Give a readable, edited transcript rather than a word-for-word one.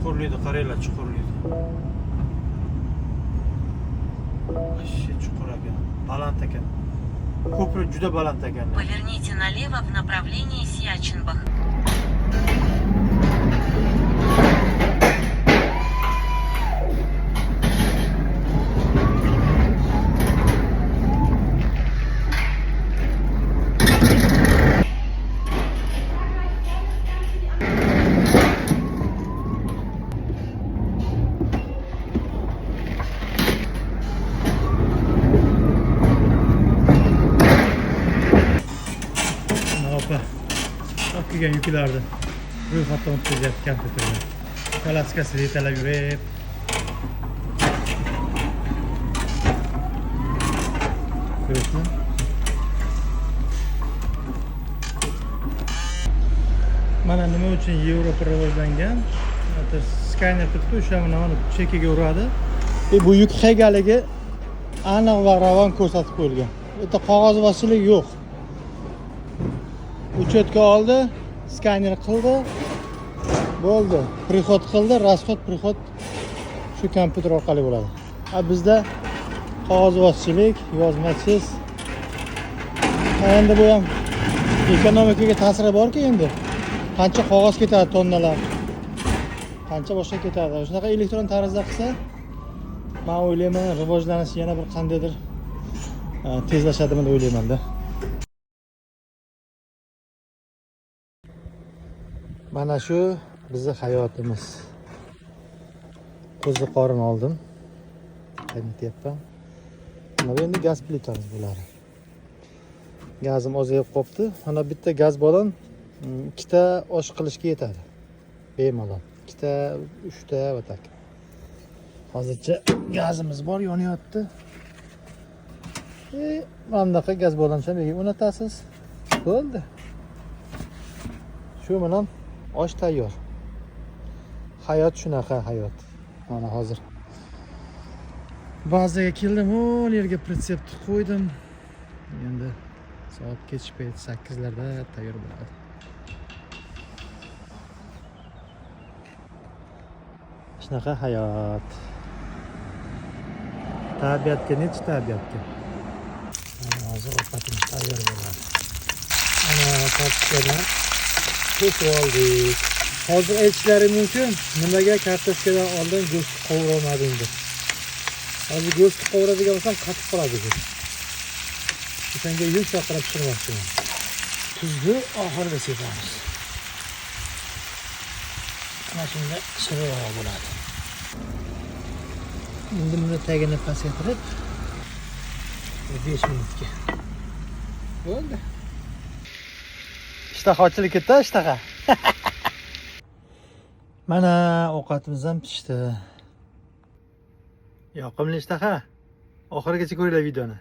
chuqurlaydi, qaranglar, chuqurlaydi. Вообще chuqur ekan, baland ekan. Ko'prik juda baland ekan. Поверните налево в направлении Сьяченбах. Kelgan yuklarni ro'yxatdan o'tkazyapti kompyuterda. Kolaskasini yetalab yurib. Ko'rasizmi? Mana nima uchun Yevropa rivojlangan? Skaner turibdi, o'sha uni chekiga uradi. Bu yuk haygaliga aniq va ravon ko'rsatib qo'yilgan. Bu yerda qog'ozbozchilik yo'q. Uchetga oldi, skaner qildi, bo'ldi. Prixod qildi, расход, prixod shu kompyuter orqali bo'ladi. Bizda qog'ozbozchilik, yozmasiz. Endi bu ham ekonomikaga ta'siri bor-ku endi. Qancha qog'oz ketadi, tonnalar. Qancha boshqa ketadi. Shunaqa elektron tarzda qilsa, men o'ylayman, rivojlanishi yana bir qandaydir tezlashadimi deb o'ylayman-da. Mana shu bizning hayotimiz. Qo'zi qorin oldim. Qaynatyapman. Mana endi gaz plitamiz bular. Gazim ozayib qopti. Mana bitta gaz balon ikkita osh qilishga yetadi. Bemalol. Ikkita, uchta va tak. Hozircha gazimiz bor, yonyapti. Mana bunaqa gaz balonchani o'rnatasiz. Bo'ldi. Shu bilan osh tayyor. Hayot shunaqa hayot. Mana hozir bazaga keldim, o yerga pritsepni qo'ydim. Endi soat kech payti 8larda tayyor bo'ladi. Shunaqa hayot. Tabiatga nech tabiatga. Hozir ovqatimiz tayyor bo'ladi. Ana kartoshkadan ko'p oldik. Hozir aytishlari mumkin, nimaga kartoshkadan oldin go'sht qovurmading deb. Hozir go'sht qovuradigan bo'lsam qatib qoladi go'sht. O'shanga yumshoqroq pishirmoqchiman. Tuzni oxirida sepamiz. Mana shunda shirinroq bo'ladi. Endi buni tagini pasaytirib 5 minutga. Bo'ldi. Ishtahochilik ketdi, ishtaha. Mana ovqatimiz ham pishdi. Yoqimli ishtaha. Oxirigacha ko'ringlar videoni.